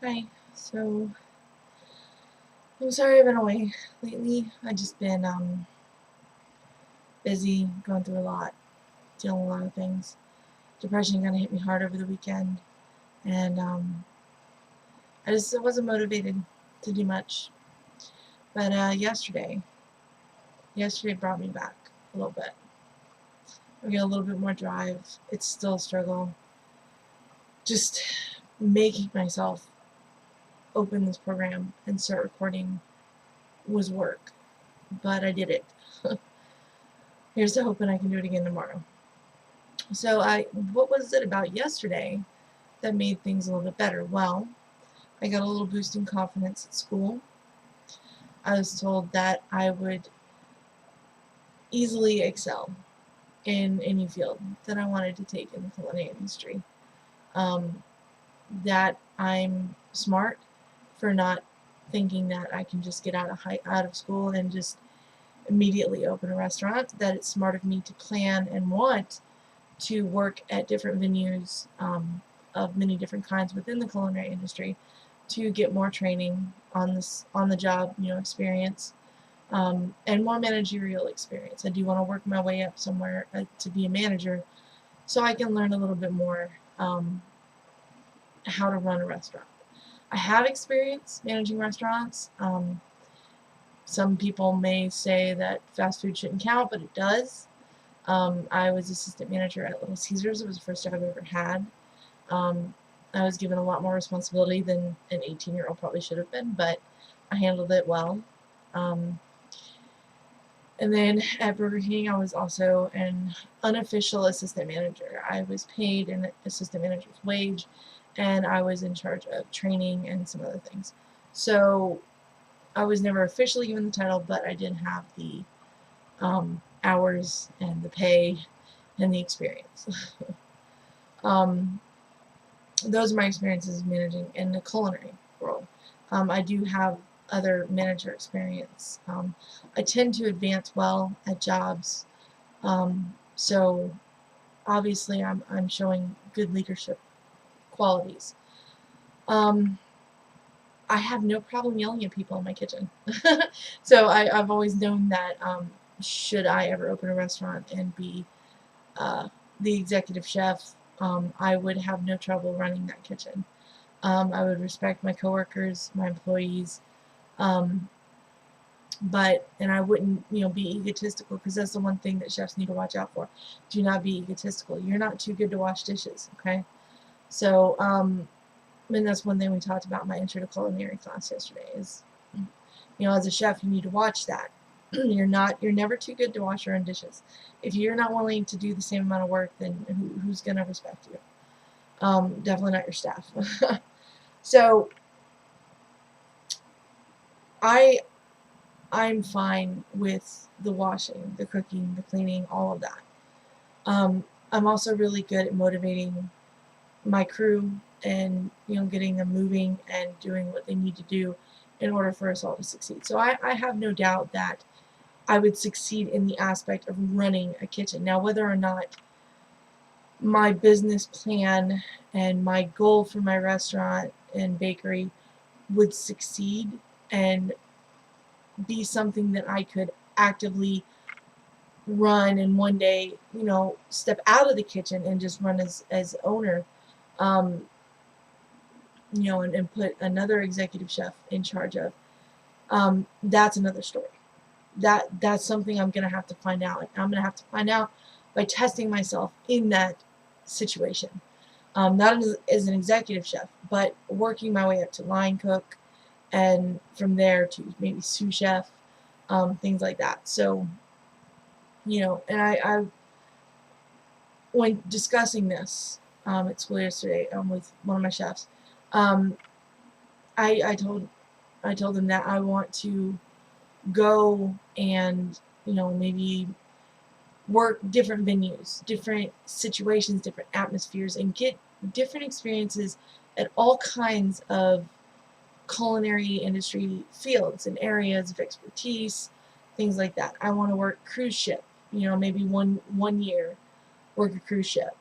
Hi. So I'm sorry I've been away lately. I just been busy, going through a lot, dealing with a lot of things. Depression kind of hit me hard over the weekend, and I wasn't motivated to do much. But yesterday brought me back a little bit. I got a little bit more drive. It's still a struggle. Just making myself open this program and start recording was work, but I did it. Here's to hoping I can do it again tomorrow. So what was it about yesterday that made things a little bit better? Well, I got a little boost in confidence at school. I was told that I would easily excel in any field that I wanted to take in the culinary industry. Um, that I'm smart for not thinking that I can just get out of school and just immediately open a restaurant. That it's smart of me to plan and want to work at different venues of many different kinds within the culinary industry to get more training on the job experience, and more managerial experience. I do want to work my way up somewhere to be a manager, so I can learn a little bit more how to run a restaurant. I have experience managing restaurants. Some people may say that fast food shouldn't count, but it does. I was assistant manager at Little Caesars. It was the first job I've ever had. Um, I was given a lot more responsibility than an 18-year-old probably should have been, but I handled it well. Um, and then at Burger King, I was also an unofficial assistant manager. I was paid an assistant manager's wage, and I was in charge of training and some other things. So I was never officially given the title, but I did have the hours and the pay and the experience. um, those are my experiences managing in the culinary world. I do have other manager experience. I tend to advance well at jobs, so obviously I'm showing good leadership qualities. Um, I have no problem yelling at people in my kitchen. So I've always known that should I ever open a restaurant and be uh, the executive chef, I would have no trouble running that kitchen. I would respect my coworkers, my employees, um, and I wouldn't, be egotistical, because that's the one thing that chefs need to watch out for. Do not be egotistical. You're not too good to wash dishes, okay? So, and that's one thing we talked about in my intro to culinary class yesterday is, as a chef, you need to watch that. You're never too good to wash your own dishes. If you're not willing to do the same amount of work, then who's going to respect you? Definitely not your staff. So I I'm fine with the washing, the cooking, the cleaning, all of that. I'm also really good at motivating my crew and getting them moving and doing what they need to do in order for us all to succeed. So I have no doubt that I would succeed in the aspect of running a kitchen. Now, whether or not my business plan and my goal for my restaurant and bakery would succeed and be something that I could actively run and one day, step out of the kitchen and just run as owner, um, and put another executive chef in charge of, that's another story. That's something I'm gonna have to find out. I'm gonna have to find out by testing myself in that situation. Not as an executive chef, but working my way up to line cook, and from there to maybe sous chef, things like that. So, and I when discussing this at school yesterday with one of my chefs, um, I told them that I want to go and maybe work different venues, different situations, different atmospheres, and get different experiences at all kinds of culinary industry fields and areas of expertise, things like that. I want to work cruise ship, maybe one year work a cruise ship.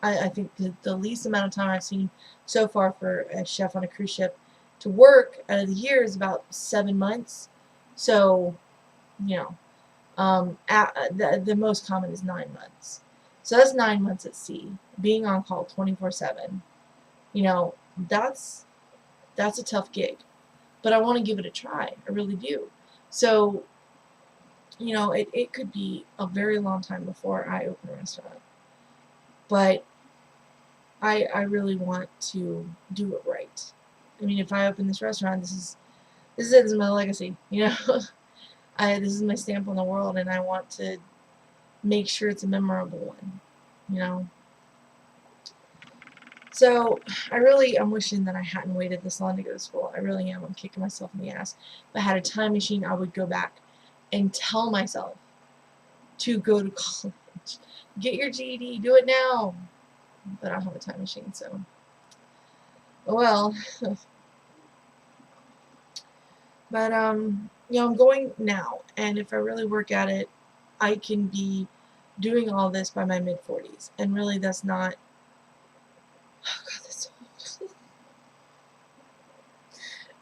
I think the least amount of time I've seen so far for a chef on a cruise ship to work out of the year is about 7 months. So, you know, the most common is 9 months. So that's 9 months at sea, being on call 24/7. You know, that's a tough gig, but I want to give it a try. I really do. So, you know, it could be a very long time before I open a restaurant, but I really want to do it right. I mean, if I open this restaurant, this is my legacy. You know, this is my stamp on the world, and I want to make sure it's a memorable one. You know. So I'm wishing that I hadn't waited this long to go to school. I really am. I'm kicking myself in the ass. If I had a time machine, I would go back and tell myself to go to college. Get your GED. Do it now. But I don't have a time machine, so. Oh well. But, you know, I'm going now. And if I really work at it, I can be doing all this by my mid-40s. And really, that's not. Oh, God, that's so old.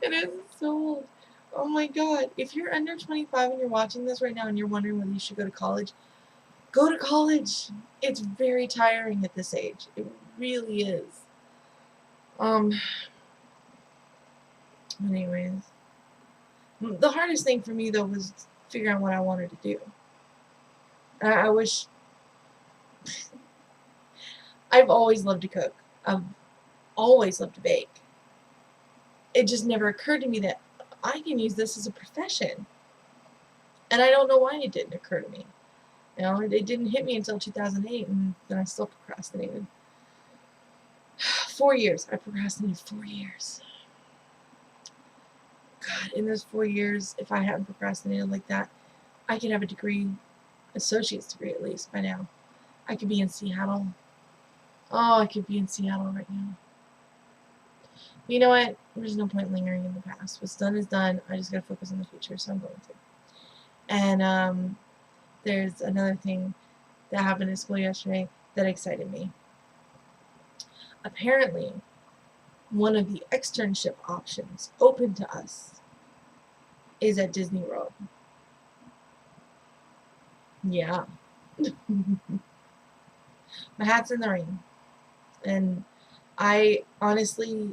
It is so old. Oh my God. If you're under 25 and you're watching this right now and you're wondering whether you should go to college, go to college. It's very tiring at this age. It really is. Anyways. The hardest thing for me, though, was figuring out what I wanted to do. I wish. I've always loved to cook. I've always loved to bake. It just never occurred to me that I can use this as a profession. And I don't know why it didn't occur to me. You know, it didn't hit me until 2008, and then I still procrastinated. 4 years. I procrastinated 4 years. God, in those 4 years, if I hadn't procrastinated like that, I could have a degree, associate's degree at least, by now. I could be in Seattle. Oh, I could be in Seattle right now. But you know what? There's no point lingering in the past. What's done is done. I just gotta focus on the future, so I'm going to. And there's another thing that happened in school yesterday that excited me. Apparently, one of the externship options open to us is at Disney World. Yeah. My hat's in the ring. And I honestly,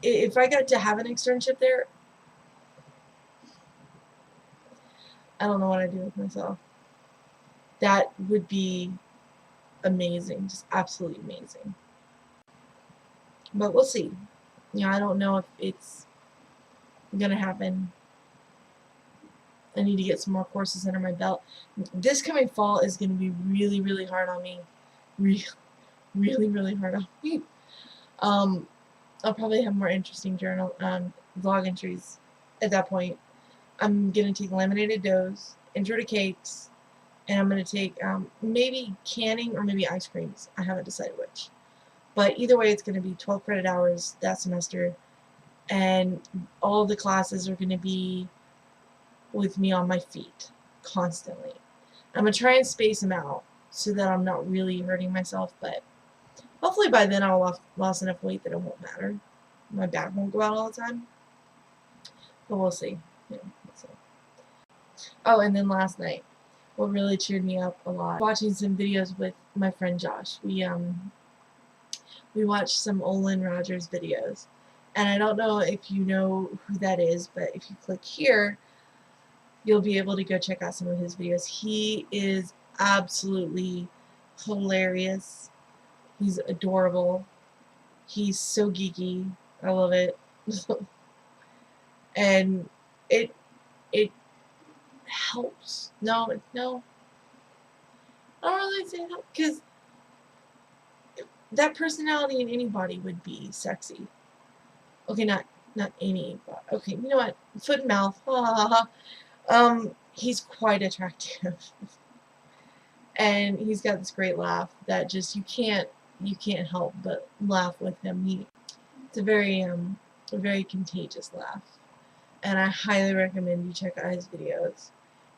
if I got to have an externship there, I don't know what I'd do with myself. That would be amazing, just absolutely amazing. But we'll see. You know, I don't know if it's gonna happen. I need to get some more courses under my belt. This coming fall is gonna be really, really hard on me. Really, really, really hard on me. I'll probably have more interesting journal vlog entries at that point. I'm gonna take laminated doughs, intro to cakes, and I'm gonna take maybe canning or maybe ice creams. I haven't decided which. But either way, it's gonna be 12 credit hours that semester, and all the classes are gonna be with me on my feet constantly. I'm gonna try and space them out so that I'm not really hurting myself, but hopefully by then I'll have lost enough weight that it won't matter. My back won't go out all the time. But we'll see. Yeah, we'll see. Oh, and then last night, what really cheered me up a lot, watching some videos with my friend Josh. We watched some Olin Rogers videos. And I don't know if you know who that is, but if you click here, you'll be able to go check out some of his videos. He is absolutely hilarious. He's adorable. He's so geeky. I love it. And it helps. No, I don't really say it helps, because that personality in anybody would be sexy. Okay, not any, but okay, you know what? Foot and mouth. Ha ha ha. He's quite attractive. And he's got this great laugh that just you can't help but laugh with him. It's a very contagious laugh. And I highly recommend you check out his videos.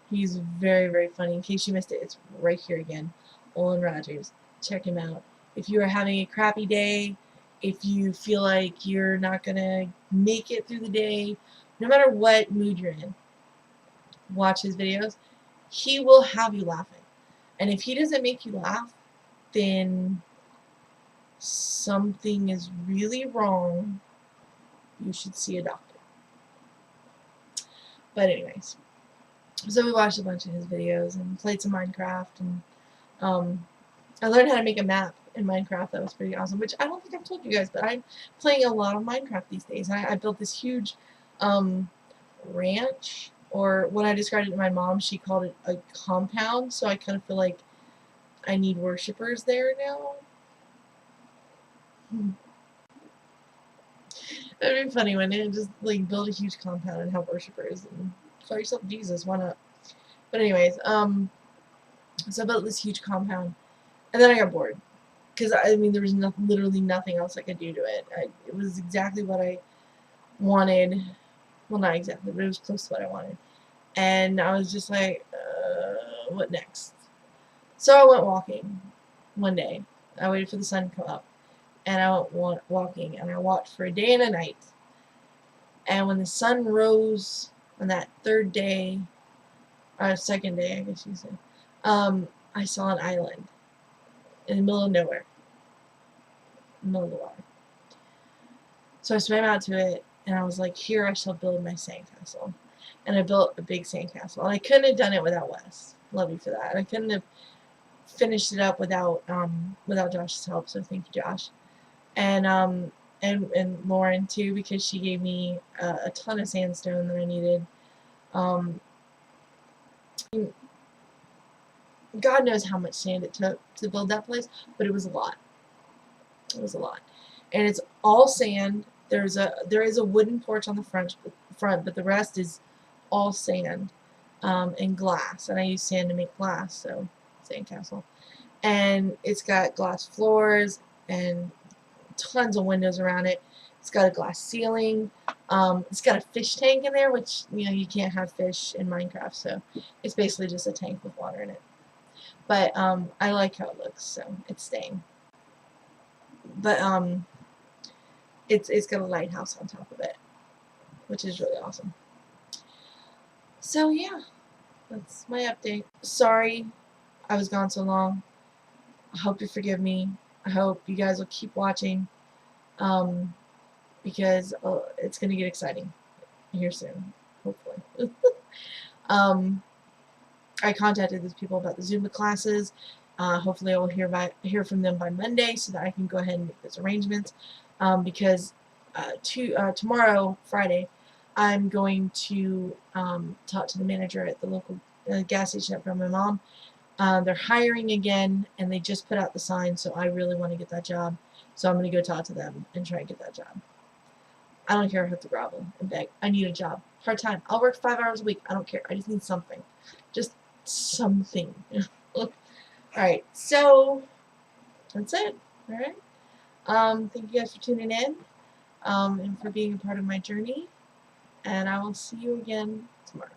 He's very, very funny. In case you missed it, it's right here again. Olin Rogers. Check him out. If you are having a crappy day, if you feel like you're not going to make it through the day, no matter what mood you're in, watch his videos. He will have you laughing. And if he doesn't make you laugh, then something is really wrong. You should see a doctor. But anyways, so we watched a bunch of his videos and played some Minecraft, and I learned how to make a map in Minecraft. That was pretty awesome, which I don't think I've told you guys, but I'm playing a lot of Minecraft these days. I built this huge ranch, or when I described it to my mom, she called it a compound, so I kind of feel like I need worshippers there now. That'd be funny, wouldn't it? Just like build a huge compound and have worshippers and call yourself Jesus. Why not? But anyways, so I built this huge compound, and then I got bored because I mean there was literally nothing else I could do to it. It was exactly what I wanted. Well, not exactly, but it was close to what I wanted. And I was just like, what next? So I went walking one day. I waited for the sun to come up. And I went walking, and I walked for a day and a night. And when the sun rose on that third day, or second day, I guess you say, I saw an island in the middle of nowhere, in the middle of the water. So I swam out to it, and I was like, here I shall build my sandcastle. And I built a big sandcastle. And I couldn't have done it without Wes. Love you for that. And I couldn't have finished it up without Josh's help, so thank you, Josh. And Lauren too, because she gave me a ton of sandstone that I needed. God knows how much sand it took to build that place, but it was a lot. It was a lot, and it's all sand. There is a wooden porch on the front, but the rest is all sand and glass. And I use sand to make glass, so sandcastle. And it's got glass floors and tons of windows around it. It's got a glass ceiling. It's got a fish tank in there, which, you know, you can't have fish in Minecraft, so it's basically just a tank with water in it. But I like how it looks, so it's staying. But it's got a lighthouse on top of it, which is really awesome. So yeah, that's my update. Sorry I was gone so long. I hope you forgive me. I hope you guys will keep watching, because it's going to get exciting here soon, hopefully. I contacted these people about the Zumba classes. Hopefully I will hear from them by Monday so that I can go ahead and make those arrangements, because tomorrow, Friday, I'm going to talk to the manager at the local gas station up from my mom. They're hiring again, and they just put out the sign, so I really want to get that job. So I'm going to go talk to them and try and get that job. I don't care if I have to grovel and beg. I need a job. Part-time. I'll work 5 hours a week. I don't care. I just need something. Just something. Alright, so that's it. Alright. Thank you guys for tuning in, and for being a part of my journey. And I will see you again tomorrow.